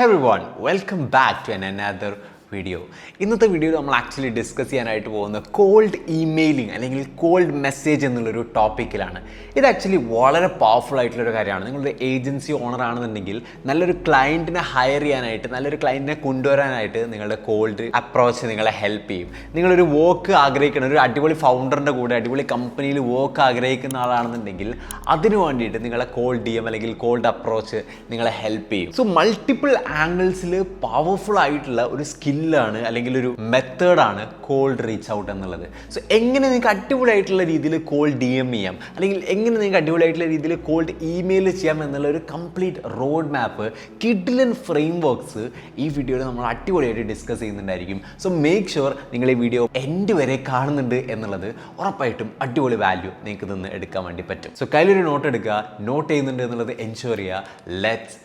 Hey everyone, welcome back to another video. ഇന്നത്തെ വീഡിയോയിൽ നമ്മൾ ആക്ച്വലി ഡിസ്കസ് ചെയ്യാനായിട്ട് പോകുന്ന കോൾഡ് ഇമെയിലിംഗ് അല്ലെങ്കിൽ കോൾഡ് മെസ്സേജ് എന്നുള്ളൊരു ടോപ്പിക്കിലാണ്. ഇത് ആക്ച്വലി വളരെ പവർഫുൾ ആയിട്ടുള്ളൊരു കാര്യമാണ്. നിങ്ങളുടെ ഏജൻസി ഓണർ ആണെന്നുണ്ടെങ്കിൽ നല്ലൊരു ക്ലയൻറ്റിനെ ഹയർ ചെയ്യാനായിട്ട്, നല്ലൊരു ക്ലയൻറ്റിനെ കൊണ്ടുവരാനായിട്ട് നിങ്ങളുടെ കോൾഡ് അപ്രോച്ച് നിങ്ങളെ ഹെൽപ്പ് ചെയ്യും. നിങ്ങളൊരു വർക്ക് ആഗ്രഹിക്കുന്ന ഒരു അടിപൊളി ഫൗണ്ടറിൻ്റെ കൂടെ അടിപൊളി കമ്പനിയിൽ വർക്ക് ആഗ്രഹിക്കുന്ന ആളാണെന്നുണ്ടെങ്കിൽ അതിന് വേണ്ടിയിട്ട് നിങ്ങളെ കോൾഡ് DM അല്ലെങ്കിൽ കോൾഡ് അപ്രോച്ച് നിങ്ങളെ ഹെൽപ്പ് ചെയ്യും. സോ മൾട്ടിപ്പിൾ ആംഗിൾസിൽ പവർഫുൾ ആയിട്ടുള്ള ഒരു സ്കില്ലാണ് അല്ലെങ്കിൽ ഒരു മെത്തേഡാണ് കോൾഡ് റീച്ച് ഔട്ട് എന്നുള്ളത്. സോ എങ്ങനെ നിങ്ങൾക്ക് അടിപൊളിയായിട്ടുള്ള രീതിയിൽ കോൾഡ് DM ചെയ്യാം, അല്ലെങ്കിൽ എങ്ങനെ നിങ്ങൾക്ക് അടിപൊളിയായിട്ടുള്ള രീതിയിൽ കോൾഡ് ഇമെയിൽ ചെയ്യാം എന്നുള്ള ഒരു കംപ്ലീറ്റ് റോഡ് മാപ്പ്, കിഡ്ലൻ ഫ്രെയിം വർക്ക്സ് ഈ വീഡിയോയിൽ നമ്മൾ അടിപൊളിയായിട്ട് ഡിസ്കസ് ചെയ്യുന്നുണ്ടായിരിക്കും. സോ മേക്ക് ഷുവർ നിങ്ങൾ ഈ വീഡിയോ എൻഡ് വരെ കാണുന്നുണ്ട് എന്നുള്ളത് ഉറപ്പായിട്ടും അടിപൊളി വാല്യൂ നിങ്ങൾക്ക് നിന്ന് എടുക്കാൻ വേണ്ടി പറ്റും. സോ കയ്യിലൊരു നോട്ട് എടുക്കുക, നോട്ട് ചെയ്യുന്നുണ്ട് എന്നുള്ളത് എൻഷുർ ചെയ്യുക. Let's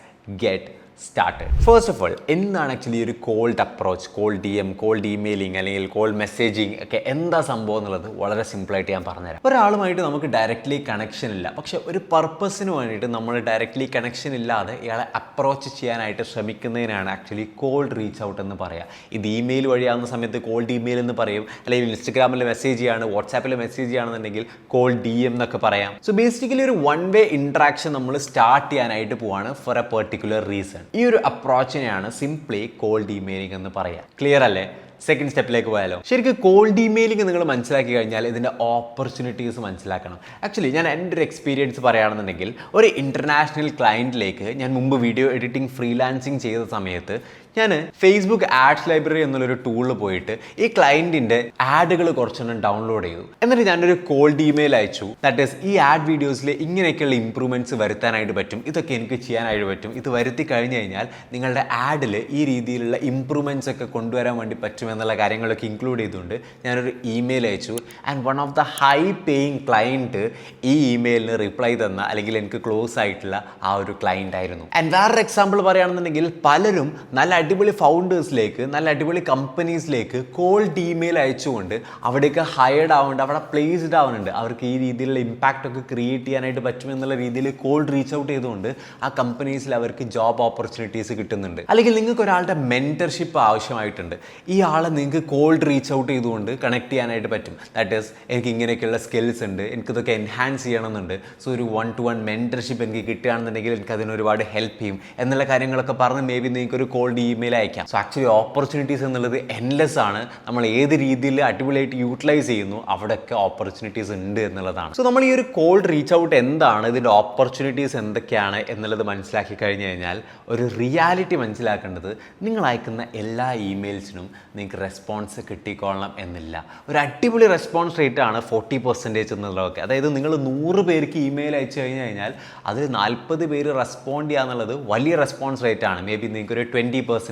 get started. First of all, എന്താണ് ആക്ച്വലി ഒരു cold approach, cold DM, cold emailing അല്ലെങ്കിൽ കോൾഡ് മെസ്സേജിങ് ഒക്കെ എന്താ സംഭവം എന്നുള്ളത് വളരെ സിമ്പിളായിട്ട് ഞാൻ പറഞ്ഞുതരാം. ഒരാളുമായിട്ട് നമുക്ക് ഡയറക്റ്റ്ലി കണക്ഷൻ ഇല്ല, പക്ഷേ ഒരു പർപ്പസിന് വേണ്ടിയിട്ട് നമ്മൾ ഡയറക്റ്റ്ലി കണക്ഷൻ ഇല്ലാതെ ഇയാളെ അപ്രോച്ച് ചെയ്യാനായിട്ട് ശ്രമിക്കുന്നതിനാണ് ആക്ച്വലി കോൾഡ് റീച്ച് ഔട്ട് എന്ന് പറയാം. ഇത് ഇമെയിൽ വഴിയാകുന്ന സമയത്ത് കോൾഡ് ഇമെയിൽ എന്ന് പറയും, അല്ലെങ്കിൽ ഇൻസ്റ്റഗ്രാമിൽ മെസ്സേജ് ചെയ്യാണ്, വാട്സാപ്പിൽ മെസ്സേജ് ചെയ്യുകയാണെന്നുണ്ടെങ്കിൽ കോൾഡ് DM എന്നൊക്കെ പറയാം. സോ ബേസിക്കലി ഒരു വൺ വേ ഇൻട്രാക്ഷൻ നമ്മൾ സ്റ്റാർട്ട് ചെയ്യാനായിട്ട് പോവാണ് ഫോർ എ പെർട്ടിക്കുലർ റീസൺ. ഈ ഒരു അപ്രോച്ചിനെയാണ് സിംപ്ലി കോൾഡ് ഇമെയിലിംഗ് എന്ന് പറയാം. ക്ലിയർ അല്ലേ? സെക്കൻഡ് സ്റ്റെപ്പിലേക്ക് പോയാലോ. ശരിക്കും കോൾഡ് ഇമെയിലിംഗ് നിങ്ങൾ മനസ്സിലാക്കി കഴിഞ്ഞാൽ ഇതിൻ്റെ ഓപ്പർച്യൂണിറ്റീസ് മനസ്സിലാക്കണം. ആക്ച്വലി ഞാൻ എൻ്റെ ഒരു എക്സ്പീരിയൻസ് പറയുകയാണെന്നുണ്ടെങ്കിൽ, ഒരു ഇൻ്റർനാഷണൽ ക്ലയൻറ്റിലേക്ക് ഞാൻ മുമ്പ് വീഡിയോ എഡിറ്റിംഗ് ഫ്രീലാൻസിങ് ചെയ്ത സമയത്ത് ഞാൻ ഫേസ്ബുക്ക് ആഡ്സ് ലൈബ്രറി എന്നുള്ളൊരു ടൂളിൽ പോയിട്ട് ഈ ക്ലയൻറ്റിൻ്റെ ആഡുകൾ കുറച്ചെണ്ണം ഡൗൺലോഡ് ചെയ്തു. എന്നിട്ട് ഞാനൊരു കോൾഡ് ഇമെയിൽ അയച്ചു. ദാറ്റ് ഈസ്, ഈ ആഡ് വീഡിയോസിൽ ഇങ്ങനെയൊക്കെയുള്ള ഇമ്പ്രൂവ്മെൻറ്റ്സ് വരുത്താനായിട്ട് പറ്റും, ഇതൊക്കെ എനിക്ക് ചെയ്യാനായിട്ട് പറ്റും, ഇത് വരുത്തി കഴിഞ്ഞ് കഴിഞ്ഞാൽ നിങ്ങളുടെ ആഡിൽ ഈ രീതിയിലുള്ള ഇമ്പ്രൂവ്മെൻറ്റ്സ് ഒക്കെ കൊണ്ടുവരാൻ വേണ്ടി പറ്റും എന്നുള്ള കാര്യങ്ങളൊക്കെ ഇൻക്ലൂഡ് ചെയ്തുകൊണ്ട് ഞാനൊരു ഇമെയിൽ അയച്ചു. And one of the high paying client ഈ ഇമെയിലിന് റിപ്ലൈ തന്ന, അല്ലെങ്കിൽ എനിക്ക് ക്ലോസ് ആയിട്ടുള്ള ആ ഒരു ക്ലയൻറ്റ് ആയിരുന്നു. ആൻഡ് വേറൊരു എക്സാമ്പിൾ പറയുകയാണെന്നുണ്ടെങ്കിൽ, പലരും നല്ല അടിപൊളി ഫൗണ്ടേഴ്സിലേക്ക്, നല്ല അടിപൊളി കമ്പനീസിലേക്ക് കോൾഡ് ഇമെയിൽ അയച്ചുകൊണ്ട് അവിടേക്ക് ഹയർഡ് ആവുന്നുണ്ട്, അവിടെ പ്ലേസ്ഡ് ആവുന്നുണ്ട്, അവർക്ക് ഈ രീതിയിലുള്ള ഇമ്പാക്റ്റ് ഒക്കെ ക്രിയേറ്റ് ചെയ്യാനായിട്ട് പറ്റുമെന്നുള്ള രീതിയിൽ കോൾഡ് റീച്ച് ഔട്ട് ചെയ്തുകൊണ്ട് ആ കമ്പനീസിൽ അവർക്ക് ജോബ് ഓപ്പർച്യൂണിറ്റീസ് കിട്ടുന്നുണ്ട്. അല്ലെങ്കിൽ നിങ്ങൾക്ക് ഒരാളുടെ മെൻറ്റർഷിപ്പ് ആവശ്യമായിട്ടുണ്ട്, ഈ ആളെ നിങ്ങൾക്ക് കോൾഡ് റീച്ച് ഔട്ട് ചെയ്തുകൊണ്ട് കണക്ട് ചെയ്യാനായിട്ട് പറ്റും. ദാറ്റ് ഈസ്, എനിക്ക് ഇങ്ങനെയൊക്കെയുള്ള സ്കിൽസ് ഉണ്ട്, എനിക്കിതൊക്കെ എൻഹാൻസ് ചെയ്യണമെന്നുണ്ട്, സോ ഒരു 1-to-1 മെൻറ്റർഷിപ്പ് എനിക്ക് കിട്ടുകയാണെന്നുണ്ടെങ്കിൽ എനിക്ക് അതിന് ഒരുപാട് ഹെൽപ്പ് ചെയ്യും എന്നുള്ള കാര്യങ്ങളൊക്കെ പറഞ്ഞ് മേ ബി നിങ്ങൾക്ക് ഒരു കോൾഡ് ഇമെയിൽ അയക്കാം. സോ ആക്ച്വലി ഓപ്പർച്യൂണിറ്റീസ് എന്നുള്ളത് എൻലെസ് ആണ്. നമ്മൾ ഏത് രീതിയിൽ അടിപൊളിയായിട്ട് യൂട്ടിലൈസ് ചെയ്യുന്നു അവിടെയൊക്കെ ഓപ്പർച്യൂണിറ്റീസ് ഉണ്ട് എന്നുള്ളതാണ്. സോ നമ്മൾ ഈ ഒരു കോൾഡ് റീച്ച് ഔട്ട് എന്താണ്, ഇതിൻ്റെ ഓപ്പർച്യൂണിറ്റീസ് എന്തൊക്കെയാണ് എന്നുള്ളത് മനസ്സിലാക്കി കഴിഞ്ഞ് കഴിഞ്ഞാൽ ഒരു റിയാലിറ്റി മനസ്സിലാക്കേണ്ടത്, നിങ്ങൾ അയക്കുന്ന എല്ലാ ഇമെയിൽസിനും നിങ്ങൾക്ക് റെസ്പോൺസ് കിട്ടിക്കൊള്ളണം എന്നില്ല. ഒരു അടിപൊളി റെസ്പോൺസ് റേറ്റ് ആണ് 40% എന്നുള്ളതൊക്കെ. അതായത് നിങ്ങൾ 100 പേർക്ക് ഇമെയിൽ അയച്ചു കഴിഞ്ഞ് കഴിഞ്ഞാൽ അതിൽ 40 പേര് റെസ്പോണ്ട് ചെയ്യുക എന്നുള്ളത് വലിയ റെസ്പോൺസ് റേറ്റ് ആണ്. മേ ബി നിങ്ങൾക്കൊരു 20%,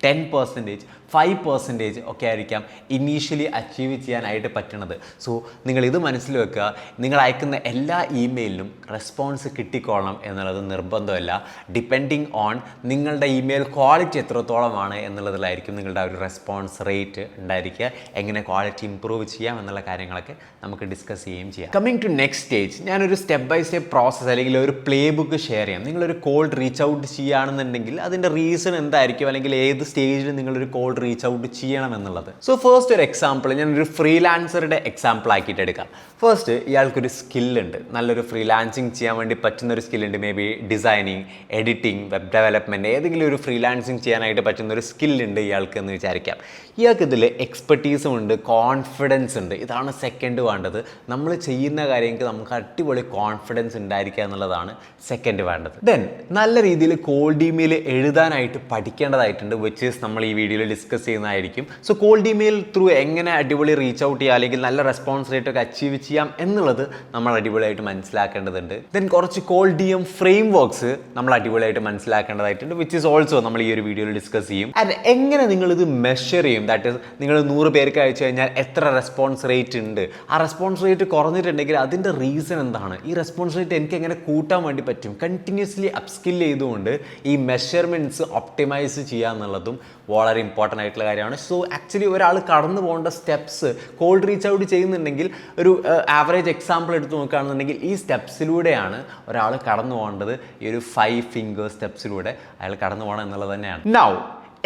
10%, 5% ഒക്കെ ആയിരിക്കാം ഇനീഷ്യലി അച്ചീവ് ചെയ്യാനായിട്ട് പറ്റുന്നത്. സോ നിങ്ങൾ ഇത് മനസ്സിൽ വെക്കുക, നിങ്ങൾ അയക്കുന്ന എല്ലാ ഇമെയിലിനും റെസ്പോൺസ് കിട്ടിക്കോളണം എന്നുള്ളത് നിർബന്ധമല്ല. ഡിപ്പെൻഡിങ് ഓൺ നിങ്ങളുടെ ഇമെയിൽ ക്വാളിറ്റി എത്രത്തോളമാണ് എന്നുള്ളതിലായിരിക്കും നിങ്ങളുടെ ആ ഒരു റെസ്പോൺസ് റേറ്റ് ഉണ്ടായിരിക്കുക. എങ്ങനെ ക്വാളിറ്റി ഇമ്പ്രൂവ് ചെയ്യാം എന്നുള്ള കാര്യങ്ങളൊക്കെ നമുക്ക് ഡിസ്കസ് ചെയ്യുകയും ചെയ്യാം. കമ്മിങ് ടു നെക്സ്റ്റ് സ്റ്റേജ്, ഞാനൊരു സ്റ്റെപ്പ് ബൈ സ്റ്റെപ്പ് പ്രോസസ്സ് അല്ലെങ്കിൽ ഒരു പ്ലേ ബുക്ക് ഷെയർ ചെയ്യാം. നിങ്ങളൊരു കോൾഡ് റീച്ച് ഔട്ട് ചെയ്യുകയാണെന്നുണ്ടെങ്കിൽ അതിൻ്റെ റീസൺ എന്തായിരിക്കും, അല്ലെങ്കിൽ ഏത് സ്റ്റേജിൽ നിങ്ങളൊരു കോൾഡ് റീച്ച് ഔട്ട് ചെയ്യണം എന്നുള്ളത്. സോ ഫസ്റ്റ് ഒരു എക്സാമ്പിൾ ഞാനൊരു ഫ്രീലാൻസറുടെ എക്സാമ്പിൾ ആക്കിയിട്ട് എടുക്കാം. ഫസ്റ്റ്, ഇയാൾക്കൊരു സ്കില്ലുണ്ട്, നല്ലൊരു ഫ്രീലാൻസിങ് ചെയ്യാൻ വേണ്ടി പറ്റുന്ന ഒരു സ്കില്ലുണ്ട്. Maybe designing, editing, web development, ഏതെങ്കിലും ഒരു ഫ്രീലാൻസിങ് ചെയ്യാനായിട്ട് പറ്റുന്ന ഒരു സ്കില്ലുണ്ട് ഇയാൾക്ക് എന്ന് വിചാരിക്കാം. ഇയാൾക്ക് ഇതിൽ എക്സ്പെർട്ടീസും ഉണ്ട്, കോൺഫിഡൻസ് ഉണ്ട്. ഇതാണ് സെക്കൻഡ് വേണ്ടത്. നമ്മൾ ചെയ്യുന്ന കാര്യങ്ങൾക്ക് നമുക്ക് അടിപൊളി കോൺഫിഡൻസ് ഉണ്ടായിരിക്കുക എന്നുള്ളതാണ് സെക്കൻഡ് വേണ്ടത്. ദെൻ നല്ല രീതിയിൽ കോൾഡ് ഇമെയിൽ എഴുതാനായിട്ട് പഠിക്കേണ്ടതായിട്ടുണ്ട്, വിച്ച് ഈസ് നമ്മൾ ഈ വീഡിയോയിൽ ഡിസ്കസ് ചെയ്യുന്നതായിരിക്കും. സോ കോൾഡ് ഇമെയിൽ ത്രൂ എങ്ങനെ അടിപൊളി റീച്ച് ഔട്ട് ചെയ്യുക, അല്ലെങ്കിൽ നല്ല റെസ്പോൺസ് റേറ്റ് ഒക്കെ അച്ചീവ് ചെയ്യാം എന്നുള്ളത് നമ്മൾ അടിപൊളിയായിട്ട് മനസ്സിലാക്കേണ്ടതുണ്ട്. ദെൻ കുറച്ച് കോൾഡ് DM ഫ്രെയിം വർക്ക്സ് നമ്മൾ അടിപൊളിയായിട്ട് മനസ്സിലാക്കേണ്ടതായിട്ടുണ്ട്, വിച്ച് ഈസ് ഓൾസോ നമ്മൾ ഈ ഒരു വീഡിയോയിൽ ഡിസ്കസ് ചെയ്യും. ആൻഡ് എങ്ങനെ നിങ്ങളിത് മെഷർ ചെയ്യും, ദാറ്റ് ഈസ്, നിങ്ങൾ 100 പേർക്ക് അയച്ചു കഴിഞ്ഞാൽ എത്ര റെസ്പോൺസ് റേറ്റ് ഉണ്ട്, ആ റെസ്പോൺസ് റേറ്റ് കുറഞ്ഞിട്ടുണ്ടെങ്കിൽ അതിൻ്റെ റീസൺ എന്താണ്, ഈ റെസ്പോൺസ് റേറ്റ് എനിക്ക് എങ്ങനെ കൂട്ടാൻ വേണ്ടി പറ്റും. കണ്ടിന്യൂസ്ലി അപ്സ്കിൽ ചെയ്തുകൊണ്ട് ഈ മെഷർമെൻറ്റ്സ് ഒപ്റ്റിമൈസ് ചെയ്യുക എന്നുള്ളതും വളരെ ഇമ്പോർട്ടൻ്റ് ആയിട്ടുള്ള കാര്യമാണ്. സോ ആക്ച്വലി ഒരാൾ കടന്നു പോകേണ്ട സ്റ്റെപ്സ് കോൾഡ് റീച്ച് ഔട്ട് ചെയ്യുന്നുണ്ടെങ്കിൽ ഒരു ആവറേജ് എക്സാമ്പിൾ എടുത്ത് നോക്കുകയാണെന്നുണ്ടെങ്കിൽ ഈ സ്റ്റെപ്സിലൂടെയാണ് ഒരാൾ കടന്നു പോകേണ്ടത്. ഈ ഒരു 5 ഫിംഗർ സ്റ്റെപ്സിലൂടെ അയാൾ കടന്നു പോകണം എന്നുള്ളത് തന്നെയാണ്. നൗ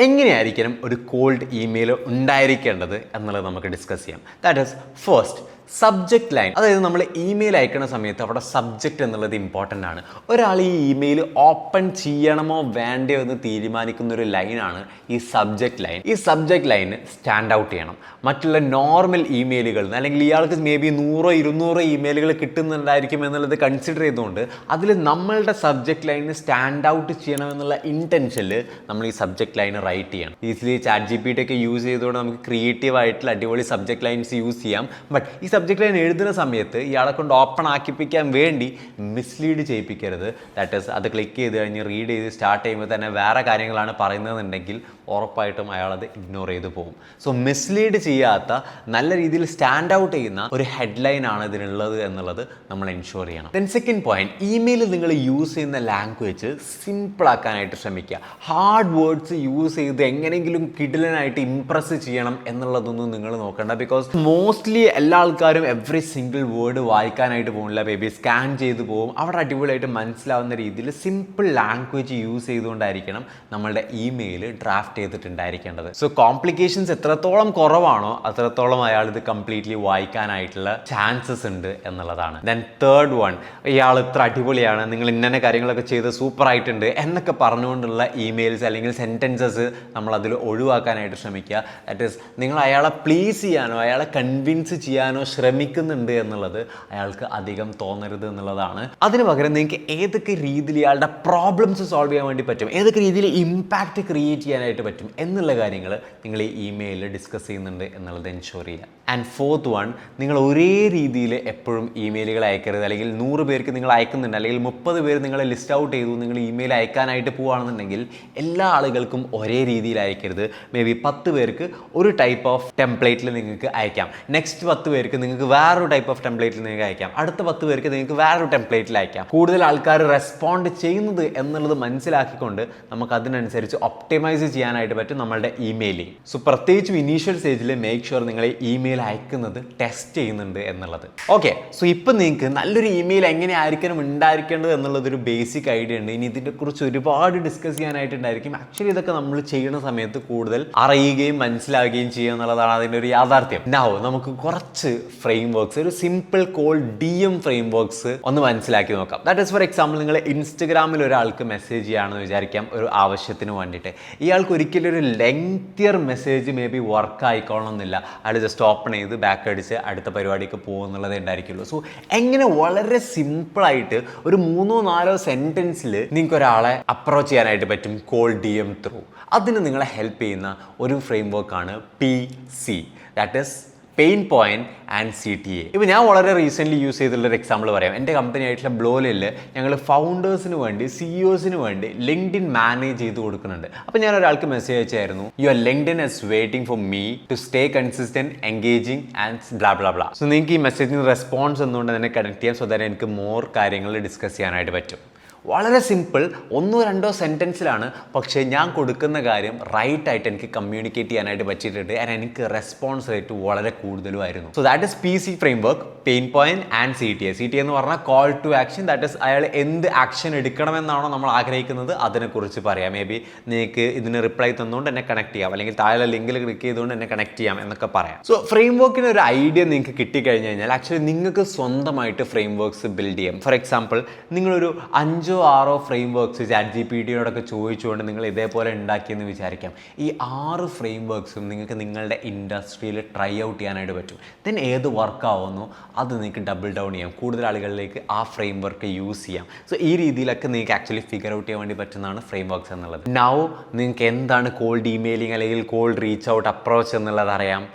എങ്ങനെയായിരിക്കണം ഒരു കോൾഡ് ഇമെയിൽ ഉണ്ടായിരിക്കേണ്ടത് എന്നുള്ളത് നമുക്ക് ഡിസ്കസ് ചെയ്യാം. That is first subject line. അതായത് നമ്മൾ ഇമെയിൽ അയക്കുന്ന സമയത്ത് അവിടെ സബ്ജക്റ്റ് എന്നുള്ളത് ഇമ്പോർട്ടൻ്റ് ആണ്. ഒരാൾ ഈ ഇമെയിൽ ഓപ്പൺ ചെയ്യണമോ വേണ്ടയോ എന്ന് തീരുമാനിക്കുന്ന ഒരു ലൈനാണ് ഈ സബ്ജക്റ്റ് ലൈൻ. ഈ സബ്ജക്റ്റ് ലൈന് സ്റ്റാൻഡ് ഔട്ട് ചെയ്യണം മറ്റുള്ള നോർമൽ ഇമെയിലുകളിൽ നിന്ന്. അല്ലെങ്കിൽ ഇയാൾക്ക് മേ ബി 100-200 ഇമെയിലുകൾ കിട്ടുന്നുണ്ടായിരിക്കും എന്നുള്ളത് കൺസിഡർ ചെയ്തുകൊണ്ട് അതിൽ നമ്മളുടെ സബ്ജക്റ്റ് ലൈന് സ്റ്റാൻഡ് ഔട്ട് ചെയ്യണമെന്നുള്ള ഇൻറ്റൻഷനിൽ നമ്മൾ ഈ സബ്ജക്റ്റ് ലൈൻ റൈറ്റ് ചെയ്യണം. ഈസിലി ChatGPT ഒക്കെ യൂസ് ചെയ്തുകൊണ്ട് നമുക്ക് ക്രിയേറ്റീവ് ആയിട്ടുള്ള അടിപൊളി സബ്ജക്റ്റ് ലൈൻസ് യൂസ് ചെയ്യാം. ബട്ട് ഈ സബ്ജക്റ്റ് ലൈൻ എഴുതുന്ന സമയത്ത് ഇയാളെ കൊണ്ട് ഓപ്പൺ ആക്കിപ്പിക്കാൻ വേണ്ടി മിസ്ലീഡ് ചെയ്യിപ്പിക്കരുത്. ദാറ്റ് ഈസ് അത് ക്ലിക്ക് ചെയ്ത് കഴിഞ്ഞ് റീഡ് ചെയ്ത് സ്റ്റാർട്ട് ചെയ്യുമ്പോൾ തന്നെ വേറെ കാര്യങ്ങളാണ് പറയുന്നതെന്നുണ്ടെങ്കിൽ ഉറപ്പായിട്ടും അയാളത് ഇഗ്നോർ ചെയ്ത് പോകും. സോ മിസ്ലീഡ് ചെയ്യാത്ത നല്ല രീതിയിൽ സ്റ്റാൻഡ് ഔട്ട് ചെയ്യുന്ന ഒരു ഹെഡ്ലൈനാണ് ഇതിനുള്ളത് എന്നുള്ളത് നമ്മൾ എൻഷുർ ചെയ്യണം. ദെൻ സെക്കൻഡ് പോയിന്റ്, ഇമെയിൽ നിങ്ങൾ യൂസ് ചെയ്യുന്ന ലാംഗ്വേജ് സിമ്പിൾ ആക്കാനായിട്ട് ശ്രമിക്കുക. ഹാർഡ് വേർഡ്സ് യൂസ് ചെയ്ത് എങ്ങനെയെങ്കിലും കിടിലനായിട്ട് ഇംപ്രസ് ചെയ്യണം എന്നുള്ളതൊന്നും നിങ്ങൾ നോക്കണ്ട. ബിക്കോസ് മോസ്റ്റ്ലി എല്ലാ ആൾക്കാരും എവറി സിംഗിൾ വേർഡ് വായിക്കാനായിട്ട് പോകില്ല, മേ ബി സ്കാൻ ചെയ്ത് പോകും. അവിടെ അടിപൊളിയായിട്ട് മനസ്സിലാവുന്ന രീതിയിൽ സിമ്പിൾ ലാംഗ്വേജ് യൂസ് ചെയ്തുകൊണ്ടായിരിക്കണം നമ്മളുടെ ഇമെയിൽ ഡ്രാഫ്റ്റ് ചെയ്തിട്ടുണ്ടായിരിക്കേണ്ടത്. സോ കോംപ്ലിക്കേഷൻസ് എത്രത്തോളം കുറവാണോ അത്രത്തോളം അയാൾ ഇത് കംപ്ലീറ്റ്ലി വായിക്കാനായിട്ടുള്ള ചാൻസസ് ഉണ്ട് എന്നുള്ളതാണ്. ദെൻ തേർഡ് വൺ, ഇയാൾ ഇത്ര അടിപൊളിയാണ്, നിങ്ങൾ ഇന്ന കാര്യങ്ങളൊക്കെ ചെയ്ത് സൂപ്പർ ആയിട്ടുണ്ട് എന്നൊക്കെ പറഞ്ഞുകൊണ്ടുള്ള ഇമെയിൽസ് അല്ലെങ്കിൽ സെൻറ്റൻസസ് നമ്മൾ അതിൽ ഒഴിവാക്കാനായിട്ട് ശ്രമിക്കുക. ദാറ്റ് ഈസ് നിങ്ങൾ അയാളെ പ്ലീസ് ചെയ്യാനോ അയാളെ കൺവിൻസ് ചെയ്യാനോ ശ്രമിക്കുന്നുണ്ട് എന്നുള്ളത് അയാൾക്ക് അധികം തോന്നരുത് എന്നുള്ളതാണ്. അതിന് പകരം നിങ്ങൾക്ക് ഏതൊക്കെ രീതിയിൽ ഇയാളുടെ പ്രോബ്ലംസ് സോൾവ് ചെയ്യാൻ വേണ്ടി പറ്റും, ഏതൊക്കെ രീതിയിൽ ഇമ്പാക്റ്റ് ക്രിയേറ്റ് ചെയ്യാനായിട്ട് പറ്റും എന്നുള്ള കാര്യങ്ങൾ നിങ്ങൾ ഈ ഇമെയിലിൽ ഡിസ്കസ് ചെയ്യുന്നുണ്ട് എന്നുള്ളത് എൻഷുർ ചെയ്യുക. ആൻഡ് ഫോർത്ത് വൺ, നിങ്ങൾ ഒരേ രീതിയിൽ എപ്പോഴും ഇമെയിലുകൾ അയക്കരുത്. അല്ലെങ്കിൽ 100 പേർക്ക് നിങ്ങൾ അയക്കുന്നുണ്ട്, അല്ലെങ്കിൽ 30 പേര് നിങ്ങൾ ലിസ്റ്റ് ഔട്ട് ചെയ്തു നിങ്ങൾ ഇമെയിൽ അയക്കാനായിട്ട് പോവുകയാണെന്നുണ്ടെങ്കിൽ എല്ലാ ആളുകൾക്കും ഒരേ രീതിയിൽ അയക്കരുത്. മേ ബി 10 പേർക്ക് ഒരു ടൈപ്പ് ഓഫ് ടെംപ്ലേറ്റിൽ നിങ്ങൾക്ക് അയക്കാം, നെക്സ്റ്റ് 10 പേർക്ക് നിങ്ങൾക്ക് വേറൊരു ടൈപ്പ് ഓഫ് ടെംപ്ലേറ്റിൽ നിങ്ങൾക്ക് അയക്കാം, അടുത്ത 10 പേർക്ക് നിങ്ങൾക്ക് വേറൊരു ടെംപ്ലേറ്റിൽ അയക്കാം. കൂടുതൽ ആൾക്കാർ റെസ്പോണ്ട് ചെയ്യുന്നത് എന്നുള്ളത് മനസ്സിലാക്കിക്കൊണ്ട് നമുക്ക് അതിനനുസരിച്ച് ഒപ്റ്റിമൈസ് ചെയ്യാനായിട്ട് പറ്റും നമ്മളുടെ ഇമെയിലിംഗ്. സോ പ്രത്യേകിച്ചും ഇനീഷ്യൽ സ്റ്റേജിൽ മേക്ക് ഷുവർ നിങ്ങൾ ഇമെയിൽ അയക്കുന്നത് ടെസ്റ്റ് ചെയ്യുന്നുണ്ട് എന്നുള്ളത്. ഓക്കെ, സോ ഇപ്പം നിങ്ങൾക്ക് നല്ലൊരു ഇമെയിൽ എങ്ങനെ ആയിരിക്കണം ഉണ്ടായിരിക്കേണ്ടത് എന്നുള്ളതൊരു ബേസിക് ഐഡിയ ഉണ്ട്. ഇനി ഇതിനെക്കുറിച്ച് ഒരുപാട് ഡിസ്കസ് ചെയ്യാനായിട്ടുണ്ടായിരിക്കും. ആക്ച്വലി ഇതൊക്കെ നമ്മൾ ചെയ്യുന്ന സമയത്ത് കൂടുതൽ അറിയുകയും മനസ്സിലാവുകയും ചെയ്യുക എന്നുള്ളതാണ് അതിൻ്റെ ഒരു യാഥാർത്ഥ്യം. നൗ നമുക്ക് കുറച്ച് ഫ്രെയിം വർക്ക്സ്, ഒരു simple call DM frame works ഒന്ന് മനസ്സിലാക്കി നോക്കാം. ദാറ്റ് ഈസ് ഫോർ എക്സാമ്പിൾ, നിങ്ങൾ ഇൻസ്റ്റഗ്രാമിൽ ഒരാൾക്ക് മെസ്സേജ് ചെയ്യുകയാണെന്ന് വിചാരിക്കാം ഒരു ആവശ്യത്തിന് വേണ്ടിയിട്ട്. ഇയാൾക്ക് ഒരിക്കലും ഒരു lengthier message may be work ആയിക്കോളണമെന്നില്ല. അയാൾ ജസ്റ്റ് ഓപ്പൺ ചെയ്ത് ബാക്ക് അടിച്ച് അടുത്ത പരിപാടിക്ക് പോകുന്നുള്ളതേ ഉണ്ടായിരിക്കുള്ളൂ. സോ എങ്ങനെ വളരെ സിമ്പിളായിട്ട് ഒരു 3-4 സെൻറ്റൻസിൽ നിങ്ങൾക്ക് ഒരാളെ അപ്രോച്ച് ചെയ്യാനായിട്ട് പറ്റും കോൾ DM ത്രൂ. അതിന് നിങ്ങളെ ഹെൽപ്പ് ചെയ്യുന്ന ഒരു ഫ്രെയിം വർക്കാണ് PC, that is pain point and CTA. ഇപ്പോൾ ഞാൻ വളരെ റീസെൻ്റ്ലി യൂസ് ചെയ്തിട്ടുള്ളൊരു എക്സാമ്പിൾ പറയാം. എൻ്റെ കമ്പനി ആയിട്ടുള്ള ബ്ലോലിൽ ഞങ്ങൾ ഫൗണ്ടേഴ്സിന് വേണ്ടി CEOസിന് വേണ്ടി ലിങ്ക്ഡിൻ മാനേജ് ചെയ്ത് കൊടുക്കുന്നുണ്ട്. അപ്പോൾ ഞാൻ ഒരാൾക്ക് മെസ്സേജ് അയച്ചായിരുന്നു, your LinkedIn is waiting for me to stay consistent engaging and blah blah blah. So നിങ്ങൾക്ക് ഈ മെസ്സേജിന് റെസ്പോൺസ് എന്നുകൊണ്ട് തന്നെ കണക്ട് ചെയ്യാം. സോ ദാറ്റ് എനിക്ക് മോർ കാര്യങ്ങൾ ഡിസ്കസ് ചെയ്യാനായിട്ട് പറ്റും. വളരെ സിമ്പിൾ, 1-2 സെൻറ്റൻസിലാണ്, പക്ഷേ ഞാൻ കൊടുക്കുന്ന കാര്യം റൈറ്റ് ആയിട്ട് എനിക്ക് കമ്മ്യൂണിക്കേറ്റ് ചെയ്യാനായിട്ട് പറ്റിയിട്ടുണ്ട്. ആൻഡ് എനിക്ക് റെസ്പോൺസ് റേറ്റ് വളരെ കൂടുതലുമായിരുന്നു. So that is PC framework, pain point and CTA എന്ന് പറഞ്ഞാൽ call to action. That is അയാൾ എന്ത് ആക്ഷൻ എടുക്കണമെന്നാണോ നമ്മൾ ആഗ്രഹിക്കുന്നത് അതിനെക്കുറിച്ച് പറയാം. മേ ബി നിങ്ങൾക്ക് ഇതിന് റിപ്ലൈ തന്നുകൊണ്ട് എന്നെ കണക്ട് ചെയ്യാം, അല്ലെങ്കിൽ താഴെ ലിങ്കിൽ ക്ലിക്ക് ചെയ്തുകൊണ്ട് എന്നെ കണക്ട് ചെയ്യാം എന്നൊക്കെ പറയാം. സോ ഫ്രെയിം വർക്കിന് ഒരു ഐഡിയ നിങ്ങൾക്ക് കിട്ടിക്കഴിഞ്ഞ് കഴിഞ്ഞാൽ ആക്ച്വലി നിങ്ങൾക്ക് സ്വന്തമായിട്ട് ഫ്രെയിം വർക്ക്സ് ബിൽഡ് ചെയ്യാം. ഫോർ എക്സാമ്പിൾ, നിങ്ങളൊരു 5-6 ഫ്രെയിം വർക്ക്സ് ChatGPTയോടൊക്കെ ചോദിച്ചുകൊണ്ട് നിങ്ങൾ ഇതേപോലെ ഉണ്ടാക്കിയെന്ന് വിചാരിക്കാം. ഈ 6 ഫ്രെയിം വർക്ക്സും നിങ്ങൾക്ക് നിങ്ങളുടെ ഇൻഡസ്ട്രിയിൽ ട്രൈ ഔട്ട് ചെയ്യാനായിട്ട് പറ്റും. ദെൻ ഏത് വർക്കാവുന്നു അത് നിങ്ങൾക്ക് ഡബിൾ ഡൗൺ ചെയ്യാം, കൂടുതൽ ആളുകളിലേക്ക് ആ ഫ്രെയിം വർക്ക് യൂസ് ചെയ്യാം. സോ ഈ രീതിയിലൊക്കെ നിങ്ങൾക്ക് ആക്ച്വലി ഫിഗർ ഔട്ട് ചെയ്യാൻ വേണ്ടി പറ്റുന്നതാണ് ഫ്രെയിം വർക്ക്സ് എന്നുള്ളത്. നൗ നിങ്ങൾക്ക് എന്താണ് കോൾഡ് ഇമെയിലിംഗ് അല്ലെങ്കിൽ കോൾഡ് റീച്ച് ഔട്ട് അപ്രോച്ച് എന്നുള്ളത് അറിയാം,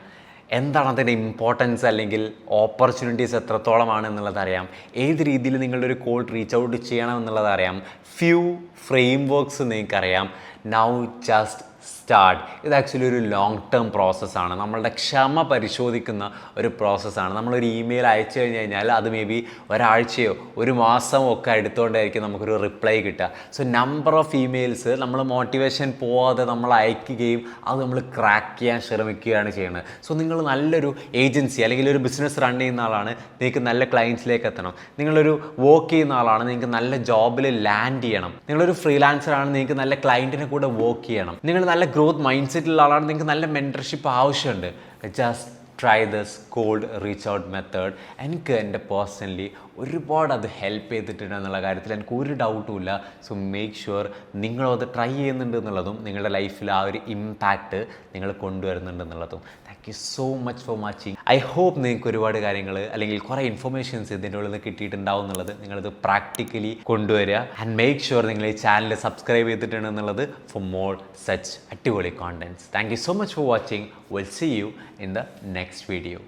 എന്താണ് അതിൻ്റെ ഇമ്പോർട്ടൻസ് അല്ലെങ്കിൽ ഓപ്പർച്യൂണിറ്റീസ് എത്രത്തോളമാണ് എന്നുള്ളത് അറിയാം, ഏത് രീതിയിൽ നിങ്ങളുടെ ഒരു കോൾ റീച്ച് ഔട്ട് ചെയ്യണം എന്നുള്ളത് അറിയാം, ഫ്യൂ ഫ്രെയിം വർക്ക്സ് നിങ്ങൾക്കറിയാം. Now just start. ഇത് ആക്ച്വലി ഒരു ലോങ് ടേം പ്രോസസ്സാണ്. നമ്മളുടെ ക്ഷമ പരിശോധിക്കുന്ന ഒരു പ്രോസസ്സാണ്. നമ്മളൊരു ഇമെയിൽ അയച്ചു കഴിഞ്ഞാൽ അത് മേ ബി ഒരാഴ്ചയോ ഒരു മാസമോ ഒക്കെ എടുത്തുകൊണ്ടായിരിക്കും നമുക്കൊരു റിപ്ലൈ കിട്ടുക. സോ നമ്പർ ഓഫ് ഇമെയിൽസ് നമ്മൾ മോട്ടിവേഷൻ പോവാതെ നമ്മൾ അയക്കുകയും അത് നമ്മൾ ക്രാക്ക് ചെയ്യാൻ ശ്രമിക്കുകയാണ് ചെയ്യുന്നത്. സോ നിങ്ങൾ നല്ലൊരു ഏജൻസി അല്ലെങ്കിൽ ഒരു ബിസിനസ് റൺ ചെയ്യുന്ന ആളാണ്, നിങ്ങൾക്ക് നല്ല ക്ലയൻസിലേക്ക് എത്തണം. നിങ്ങളൊരു വർക്ക് ചെയ്യുന്ന ആളാണ്, നിങ്ങൾക്ക് നല്ല ജോബിൽ ലാൻഡ് ചെയ്യണം. നിങ്ങളൊരു ഫ്രീലാൻസർ ആണ്, നിങ്ങൾക്ക് നല്ല ക്ലയൻറ്റിനെ കൂടെ വർക്ക് ചെയ്യണം. നിങ്ങൾ നല്ല ഗ്രോത്ത് മൈൻഡ് സെറ്റിലുള്ള ആളാണ്, നിങ്ങൾക്ക് നല്ല മെൻറ്റർഷിപ്പ് ആവശ്യമുണ്ട്. Just try this cold reach out method. എനിക്ക് എൻ്റെ പേഴ്സണലി ഒരുപാട് അത് ഹെൽപ്പ് ചെയ്തിട്ടുണ്ട് എന്നുള്ള കാര്യത്തിൽ എനിക്ക് ഒരു ഡൗട്ടും ഇല്ല. സോ മേക്ക് ഷുവർ നിങ്ങളത് ട്രൈ ചെയ്യുന്നുണ്ട് എന്നുള്ളതും നിങ്ങളുടെ ലൈഫിൽ ആ ഒരു ഇമ്പാക്റ്റ് നിങ്ങൾ കൊണ്ടുവരുന്നുണ്ട് എന്നുള്ളതും. Thank you so much for watching. I hope നിങ്ങൾക്ക് ഒരുപാട് കാര്യങ്ങൾ അല്ലെങ്കിൽ കുറേ ഇൻഫർമേഷൻസ് ഇതിൻ്റെ ഉള്ളിൽ നിന്ന് കിട്ടിയിട്ടുണ്ടാവും എന്നുള്ളത്. നിങ്ങളിത് പ്രാക്ടിക്കലി കൊണ്ടുവരിക. ആൻഡ് മേക്ക് ഷുവർ നിങ്ങൾ ഈ ചാനൽ സബ്സ്ക്രൈബ് ചെയ്തിട്ടുണ്ട് എന്നുള്ളത് ഫോർ മോർ സച്ച് അടിപൊളി contents. Thank you so much for watching. Will see you in the next video.